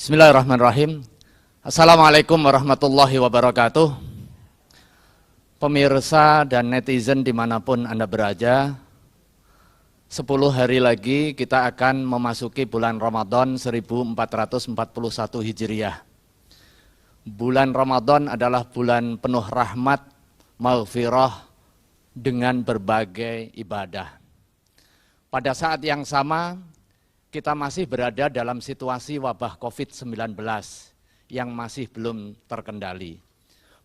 Bismillahirrahmanirrahim. Assalamualaikum warahmatullahi wabarakatuh. Pemirsa dan netizen dimanapun Anda berada, 10 hari lagi kita akan memasuki bulan Ramadan 1441 Hijriah. Bulan Ramadan adalah bulan penuh rahmat, maghfirah dengan berbagai ibadah. Pada saat yang sama, kita masih berada dalam situasi wabah COVID-19 yang masih belum terkendali.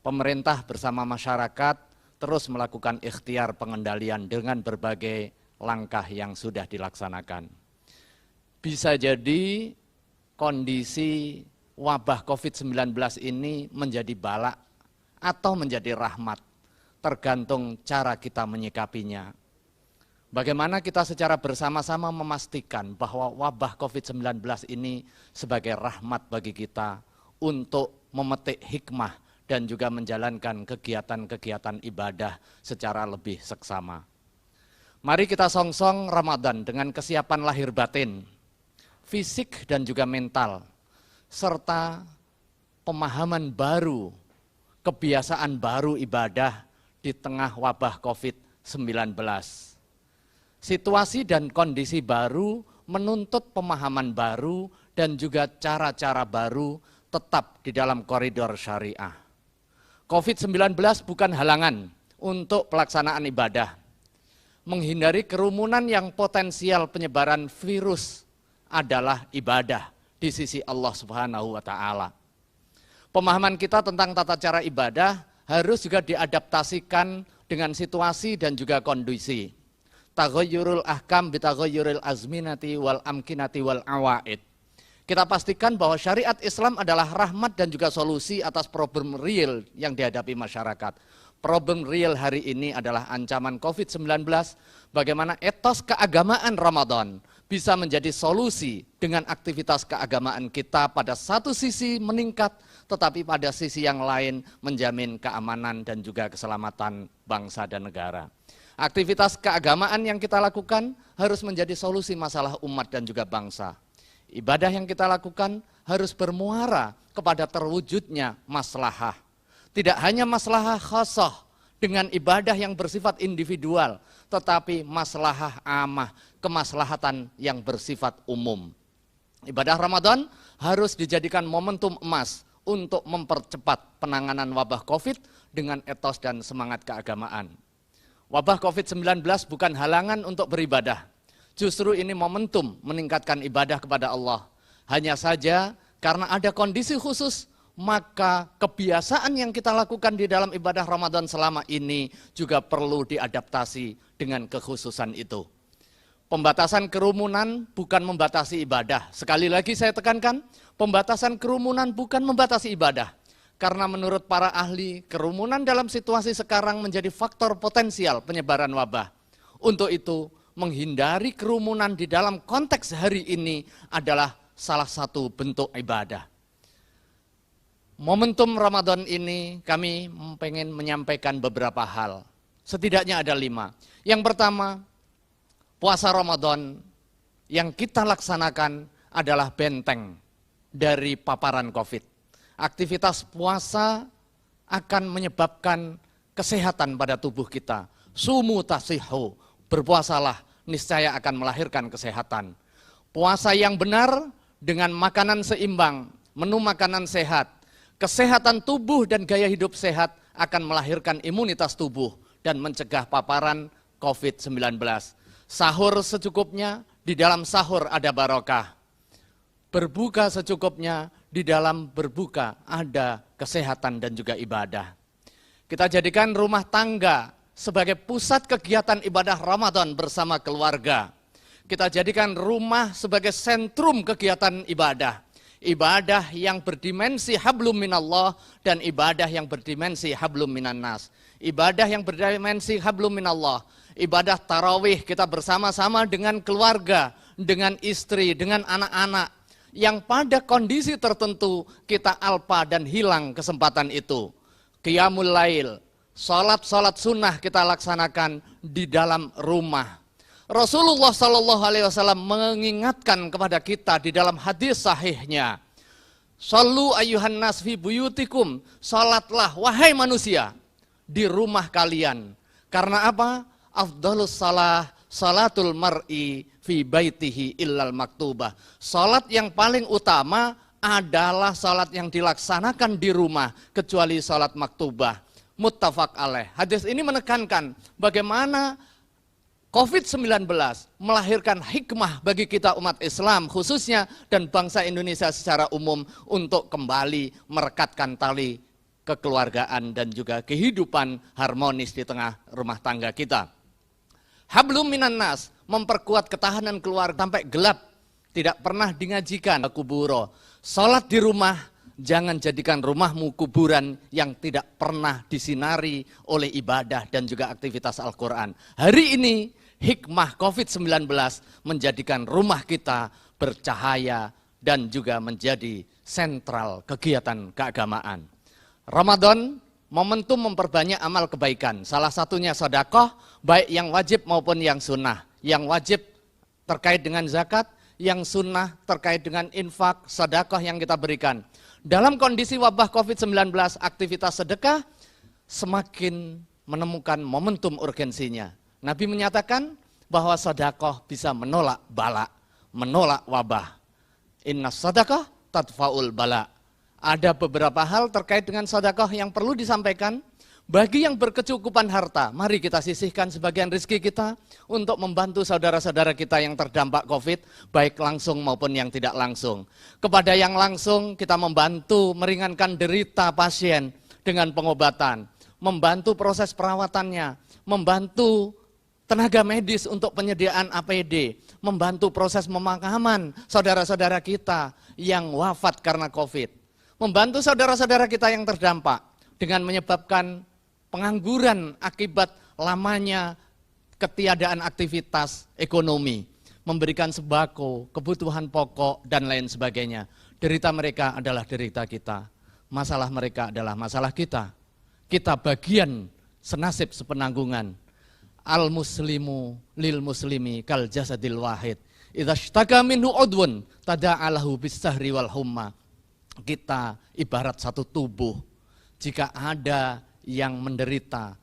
Pemerintah bersama masyarakat terus melakukan ikhtiar pengendalian dengan berbagai langkah yang sudah dilaksanakan. Bisa jadi kondisi wabah COVID-19 ini menjadi balak atau menjadi rahmat, tergantung cara kita menyikapinya. Bagaimana kita secara bersama-sama memastikan bahwa wabah COVID-19 ini sebagai rahmat bagi kita untuk memetik hikmah dan juga menjalankan kegiatan-kegiatan ibadah secara lebih seksama. Mari kita songsong Ramadan dengan kesiapan lahir batin, fisik dan juga mental, serta pemahaman baru, kebiasaan baru ibadah di tengah wabah COVID-19. Situasi dan kondisi baru menuntut pemahaman baru dan juga cara-cara baru tetap di dalam koridor syariah. COVID-19 bukan halangan untuk pelaksanaan ibadah. Menghindari kerumunan yang potensial penyebaran virus adalah ibadah di sisi Allah Subhanahu wa Ta'ala. Pemahaman kita tentang tata cara ibadah harus juga diadaptasikan dengan situasi dan juga kondisi. Taghayyurul ahkam bitaghayyuril azminati wal amkinati wal awaid. Kita pastikan bahwa syariat Islam adalah rahmat dan juga solusi atas problem real yang dihadapi masyarakat. Problem real hari ini adalah ancaman COVID-19, bagaimana etos keagamaan Ramadan bisa menjadi solusi dengan aktivitas keagamaan kita pada satu sisi meningkat, tetapi pada sisi yang lain menjamin keamanan dan juga keselamatan bangsa dan negara. Aktivitas keagamaan yang kita lakukan harus menjadi solusi masalah umat dan juga bangsa. Ibadah yang kita lakukan harus bermuara kepada terwujudnya maslahah. Tidak hanya maslahah khassah dengan ibadah yang bersifat individual, tetapi maslahah amah, kemaslahatan yang bersifat umum. Ibadah Ramadan harus dijadikan momentum emas untuk mempercepat penanganan wabah COVID dengan etos dan semangat keagamaan. Wabah COVID-19 bukan halangan untuk beribadah. Justru ini momentum meningkatkan ibadah kepada Allah. Hanya saja karena ada kondisi khusus, maka kebiasaan yang kita lakukan di dalam ibadah Ramadan selama ini juga perlu diadaptasi dengan kekhususan itu. Pembatasan kerumunan bukan membatasi ibadah. Sekali lagi saya tekankan, pembatasan kerumunan bukan membatasi ibadah. Karena menurut para ahli, kerumunan dalam situasi sekarang menjadi faktor potensial penyebaran wabah. Untuk itu, menghindari kerumunan di dalam konteks hari ini adalah salah satu bentuk ibadah. Momentum Ramadan ini kami pengen menyampaikan beberapa hal. Setidaknya ada 5. Yang pertama, puasa Ramadan yang kita laksanakan adalah benteng dari paparan COVID. Aktivitas puasa akan menyebabkan kesehatan pada tubuh kita. Sumu tasihu, berpuasalah, niscaya akan melahirkan kesehatan. Puasa yang benar dengan makanan seimbang, menu makanan sehat, kesehatan tubuh dan gaya hidup sehat akan melahirkan imunitas tubuh dan mencegah paparan COVID-19. Sahur secukupnya, di dalam sahur ada barokah. Berbuka secukupnya, di dalam berbuka ada kesehatan dan juga ibadah. Kita jadikan rumah tangga sebagai pusat kegiatan ibadah Ramadan bersama keluarga. Kita jadikan rumah sebagai sentrum kegiatan ibadah. Ibadah yang berdimensi hablum minallah dan ibadah yang berdimensi hablum minannas. Ibadah yang berdimensi hablum minallah, ibadah tarawih kita bersama-sama dengan keluarga, dengan istri, dengan anak-anak. Yang pada kondisi tertentu kita alpa dan hilang kesempatan itu. Qiyamul lail, salat-salat sunnah kita laksanakan di dalam rumah. Rasulullah SAW mengingatkan kepada kita di dalam hadis sahihnya, Shallu ayyuhan nas fi buyutikum. Salatlah wahai manusia di rumah kalian. Karena apa? Afdhalus salah salatul mar'i fi baitihi illal maktubah. Salat yang paling utama adalah salat yang dilaksanakan di rumah kecuali salat maktubah. Muttafaq alaih. Hadis ini menekankan bagaimana COVID-19 melahirkan hikmah bagi kita umat Islam khususnya dan bangsa Indonesia secara umum untuk kembali merekatkan tali kekeluargaan dan juga kehidupan harmonis di tengah rumah tangga kita. Hablum minan nas, memperkuat ketahanan keluarga sampai gelap, tidak pernah dingajikan kuburo. Salat di rumah, jangan jadikan rumahmu kuburan yang tidak pernah disinari oleh ibadah dan juga aktivitas Al-Quran. Hari ini hikmah COVID-19 menjadikan rumah kita bercahaya dan juga menjadi sentral kegiatan keagamaan. Ramadan momentum memperbanyak amal kebaikan. Salah satunya sedekah, baik yang wajib maupun yang sunnah. Yang wajib terkait dengan zakat, yang sunnah terkait dengan infak, sedekah yang kita berikan. Dalam kondisi wabah COVID-19, aktivitas sedekah semakin menemukan momentum urgensinya. Nabi menyatakan bahwa sedekah bisa menolak bala, menolak wabah. Inna sedekah tadfa'ul bala. Ada beberapa hal terkait dengan sedekah yang perlu disampaikan. Bagi yang berkecukupan harta, mari kita sisihkan sebagian rezeki kita untuk membantu saudara-saudara kita yang terdampak COVID, baik langsung maupun yang tidak langsung. Kepada yang langsung, kita membantu meringankan derita pasien dengan pengobatan, membantu proses perawatannya, membantu tenaga medis untuk penyediaan APD, membantu proses pemakaman saudara-saudara kita yang wafat karena COVID, membantu saudara-saudara kita yang terdampak dengan menyebabkan pengangguran akibat lamanya ketiadaan aktivitas ekonomi, memberikan sembako, kebutuhan pokok, dan lain sebagainya. Derita mereka adalah derita kita, masalah mereka adalah masalah kita. Kita bagian senasib sepenanggungan. Al-muslimu lil muslimi kal jasadil wahid. Idza ishtaka minhu udwun tada'alahu bis-sahri wal humma. Kita ibarat satu tubuh. Jika ada yang menderita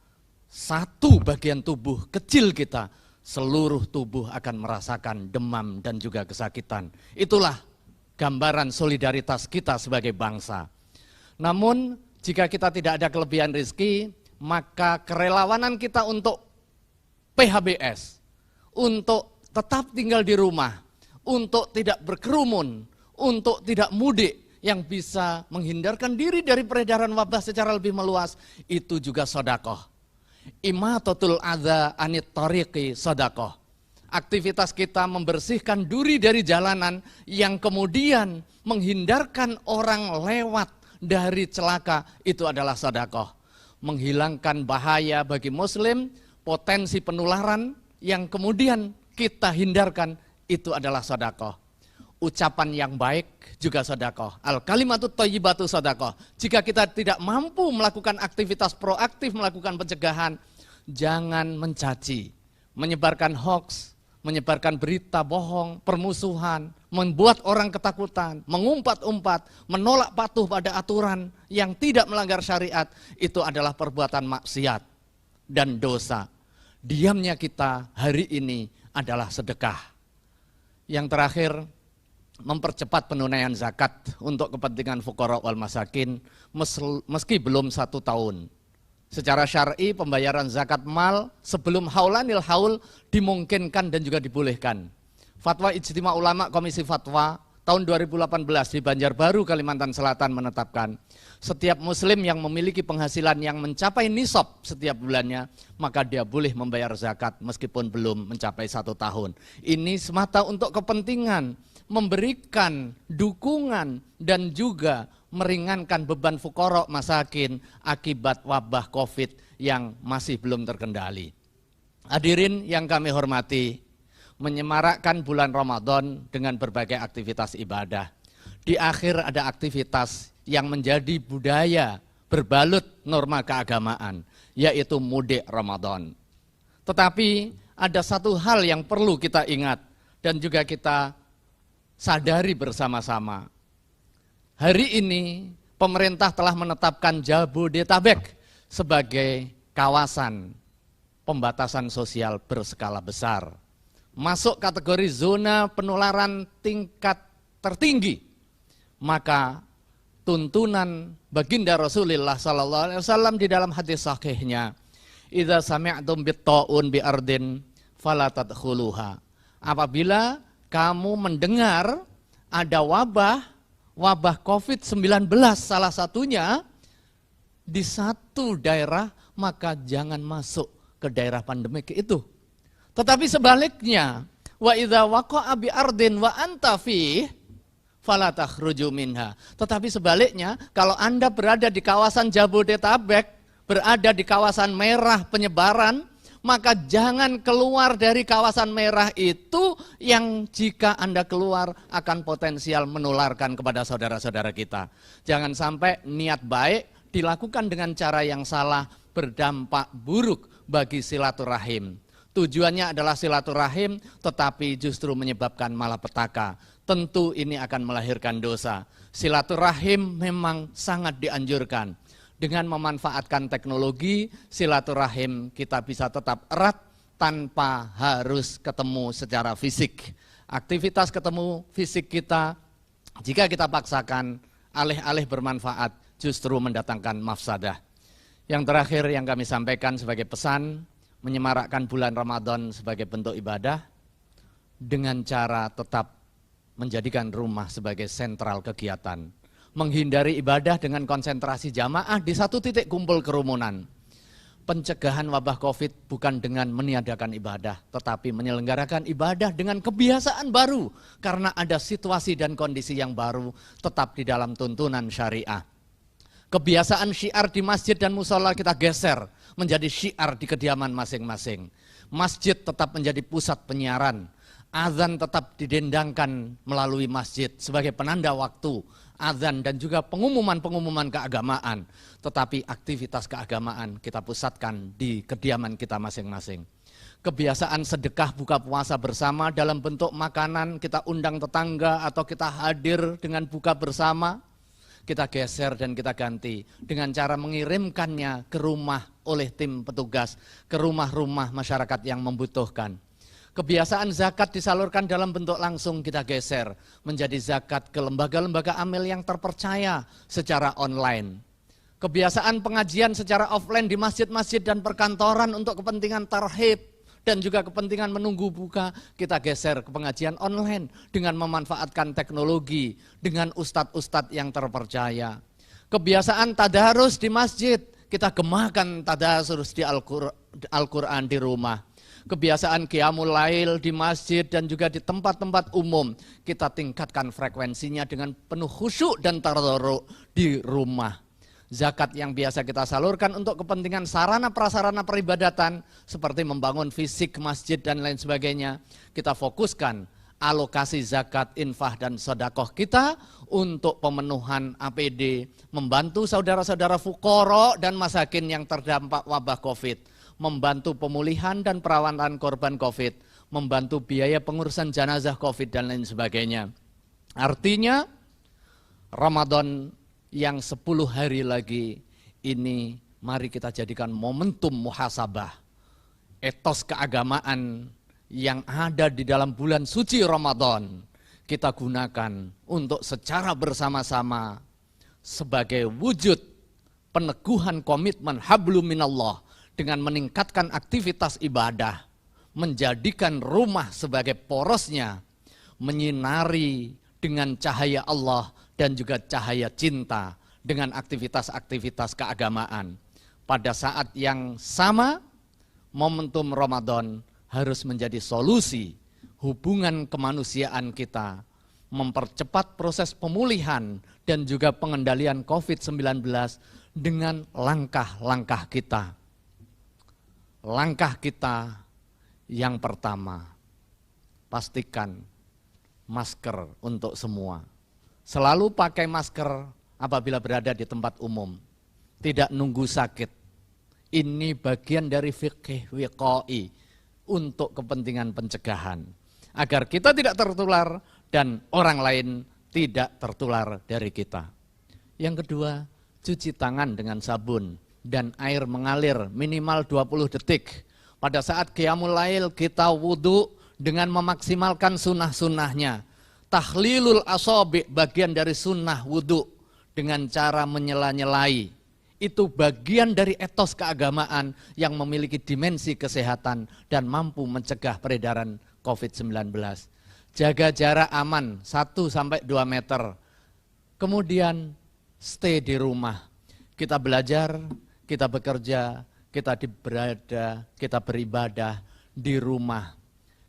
satu bagian tubuh kecil kita, seluruh tubuh akan merasakan demam dan juga kesakitan. Itulah gambaran solidaritas kita sebagai bangsa. Namun jika kita tidak ada kelebihan rezeki, maka kerelawanan kita untuk PHBS, untuk tetap tinggal di rumah, untuk tidak berkerumun, untuk tidak mudik, yang bisa menghindarkan diri dari peredaran wabah secara lebih meluas, itu juga sedekah. Imatatul adza anit tariqi sedekah. Aktivitas kita membersihkan duri dari jalanan yang kemudian menghindarkan orang lewat dari celaka, itu adalah sedekah. Menghilangkan bahaya bagi muslim, potensi penularan yang kemudian kita hindarkan, itu adalah sedekah. Ucapan yang baik juga sedekah. Al-kalimatut thayyibatu sedekah. Jika kita tidak mampu melakukan aktivitas proaktif, melakukan pencegahan, jangan mencaci, menyebarkan hoax, menyebarkan berita bohong, permusuhan, membuat orang ketakutan, mengumpat-umpat, menolak patuh pada aturan yang tidak melanggar syariat, itu adalah perbuatan maksiat dan dosa. Diamnya kita hari ini adalah sedekah. Yang terakhir, mempercepat penunaian zakat untuk kepentingan fuqara wal masakin meski belum 1 tahun. Secara syar'i pembayaran zakat mal sebelum haulanil haul dimungkinkan dan juga dibolehkan. Fatwa Ijtima Ulama Komisi Fatwa tahun 2018 di Banjarbaru, Kalimantan Selatan menetapkan setiap muslim yang memiliki penghasilan yang mencapai nisab setiap bulannya, maka dia boleh membayar zakat meskipun belum mencapai 1 tahun. Ini semata untuk kepentingan memberikan dukungan dan juga meringankan beban fuqara masakin akibat wabah COVID yang masih belum terkendali. Hadirin yang kami hormati, menyemarakkan bulan Ramadan dengan berbagai aktivitas ibadah. Di akhir ada aktivitas yang menjadi budaya berbalut norma keagamaan, yaitu mudik Ramadan. Tetapi ada satu hal yang perlu kita ingat dan juga kita sadari bersama-sama. hari ini pemerintah telah menetapkan Jabodetabek sebagai kawasan pembatasan sosial berskala besar. Masuk kategori zona penularan tingkat tertinggi. Maka tuntunan baginda Rasulullah SAW di dalam hadis sahihnya, idza sami'tum bit-ta'un bi ardin fala tadkhuluha. Apabila kamu mendengar ada wabah COVID-19 salah satunya di satu daerah, maka jangan masuk ke daerah pandemik itu. Tetapi sebaliknya, wa idza waqa'a bi ardin wa anta fih fala takhruju minha. Tetapi sebaliknya, kalau Anda berada di kawasan Jabodetabek, berada di kawasan merah penyebaran, maka jangan keluar dari kawasan merah itu yang jika Anda keluar akan potensial menularkan kepada saudara-saudara kita. Jangan sampai niat baik dilakukan dengan cara yang salah berdampak buruk bagi silaturahim. Tujuannya adalah silaturahim tetapi justru menyebabkan malapetaka. Tentu ini akan melahirkan dosa. Silaturahim memang sangat dianjurkan. Dengan memanfaatkan teknologi, silaturahim kita bisa tetap erat tanpa harus ketemu secara fisik. Aktivitas ketemu fisik kita, jika kita paksakan, alih-alih bermanfaat, justru mendatangkan mafsadah. Yang terakhir yang kami sampaikan sebagai pesan, menyemarakkan bulan Ramadan sebagai bentuk ibadah, dengan cara tetap menjadikan rumah sebagai sentral kegiatan. Menghindari ibadah dengan konsentrasi jamaah di satu titik kumpul kerumunan. Pencegahan wabah COVID bukan dengan meniadakan ibadah, tetapi menyelenggarakan ibadah dengan kebiasaan baru. Karena ada situasi dan kondisi yang baru tetap di dalam tuntunan syariah. Kebiasaan syiar di masjid dan musola kita geser menjadi syiar di kediaman masing-masing. Masjid tetap menjadi pusat penyiaran. Azan tetap didendangkan melalui masjid sebagai penanda waktu. Azan dan juga pengumuman-pengumuman keagamaan. Tetapi aktivitas keagamaan kita pusatkan di kediaman kita masing-masing. Kebiasaan sedekah buka puasa bersama dalam bentuk makanan, kita undang tetangga atau kita hadir dengan buka bersama, kita geser dan kita ganti dengan cara mengirimkannya ke rumah oleh tim petugas, ke rumah-rumah masyarakat yang membutuhkan. Kebiasaan zakat disalurkan dalam bentuk langsung kita geser menjadi zakat ke lembaga-lembaga amil yang terpercaya secara online. Kebiasaan pengajian secara offline di masjid-masjid dan perkantoran untuk kepentingan tarhib dan juga kepentingan menunggu buka, kita geser ke pengajian online dengan memanfaatkan teknologi, dengan ustadz-ustadz yang terpercaya. Kebiasaan tadarus di masjid, kita gemakan tadarus di Al-Quran di rumah. Kebiasaan qiyamul lail di masjid dan juga di tempat-tempat umum, kita tingkatkan frekuensinya dengan penuh khusyuk dan tadarruk di rumah. Zakat yang biasa kita salurkan untuk kepentingan sarana prasarana peribadatan seperti membangun fisik masjid dan lain sebagainya, kita fokuskan alokasi zakat, infah dan sedekah kita untuk pemenuhan APD, membantu saudara-saudara fuqara dan masakin yang terdampak wabah Covid, membantu pemulihan dan perawatan korban COVID, membantu biaya pengurusan jenazah COVID dan lain sebagainya. Artinya Ramadan yang 10 hari lagi ini mari kita jadikan momentum muhasabah. Etos keagamaan yang ada di dalam bulan suci Ramadan kita gunakan untuk secara bersama-sama sebagai wujud peneguhan komitmen hablum minallah dengan meningkatkan aktivitas ibadah, menjadikan rumah sebagai porosnya, menyinari dengan cahaya Allah dan juga cahaya cinta dengan aktivitas-aktivitas keagamaan. Pada saat yang sama, momentum Ramadan harus menjadi solusi hubungan kemanusiaan kita, mempercepat proses pemulihan dan juga pengendalian COVID-19 dengan langkah-langkah kita. Langkah kita yang pertama, pastikan masker untuk semua. Selalu pakai masker apabila berada di tempat umum. Tidak nunggu sakit. Ini bagian dari fikih wiqai untuk kepentingan pencegahan. Agar kita tidak tertular dan orang lain tidak tertular dari kita. Yang kedua, cuci tangan dengan sabun dan air mengalir minimal 20 detik. Pada saat qiyamul lail kita wudhu dengan memaksimalkan sunnah-sunnahnya. Tahlilul asabi, bagian dari sunnah wudhu dengan cara menyela-nyelai. Itu bagian dari etos keagamaan yang memiliki dimensi kesehatan dan mampu mencegah peredaran COVID-19. Jaga jarak aman 1-2 meter. Kemudian stay di rumah. Kita belajar, kita bekerja, kita berada, kita beribadah di rumah.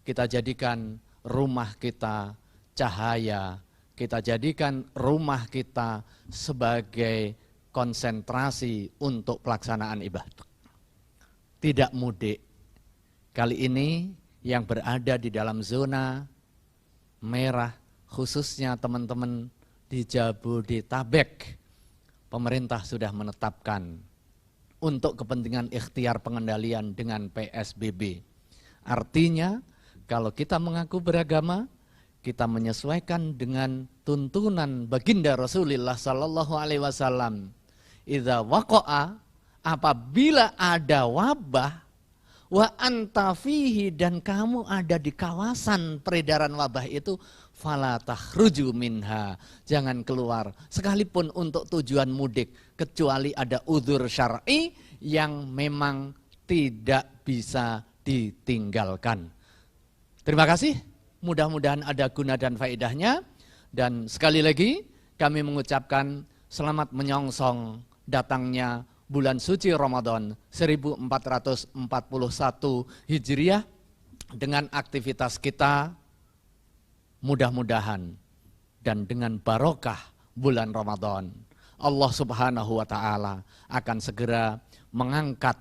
Kita jadikan rumah kita cahaya. Kita jadikan rumah kita sebagai konsentrasi untuk pelaksanaan ibadah. Tidak mudik. Kali ini yang berada di dalam zona merah, khususnya teman-teman di Jabodetabek, pemerintah sudah menetapkan untuk kepentingan ikhtiar pengendalian dengan PSBB. Artinya, kalau kita mengaku beragama, kita menyesuaikan dengan tuntunan baginda Rasulullah Sallallahu Alaihi Wasallam. Idza waqa'a, apabila ada wabah, wa anta fihi, dan kamu ada di kawasan peredaran wabah itu, fala takhruju minha, jangan keluar sekalipun untuk tujuan mudik, kecuali ada udzur syar'i yang memang tidak bisa ditinggalkan. Terima kasih, mudah-mudahan ada guna dan faedahnya, dan sekali lagi kami mengucapkan selamat menyongsong datangnya bulan suci Ramadan 1441 Hijriah dengan aktivitas kita, mudah-mudahan dan dengan barokah bulan Ramadan, Allah Subhanahu wa Ta'ala akan segera mengangkat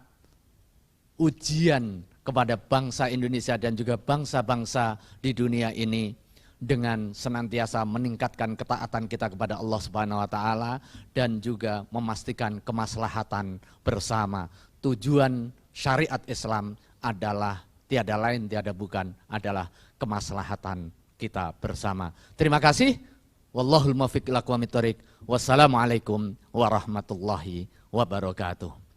ujian kepada bangsa Indonesia dan juga bangsa-bangsa di dunia ini dengan senantiasa meningkatkan ketaatan kita kepada Allah Subhanahu wa Ta'ala dan juga memastikan kemaslahatan bersama. Tujuan syariat Islam adalah tiada lain tiada bukan adalah kemaslahatan kita bersama. Terima kasih. Wallahul muwaffiq ila aqwamit thoriq. Wassalamualaikum warahmatullahi wabarakatuh.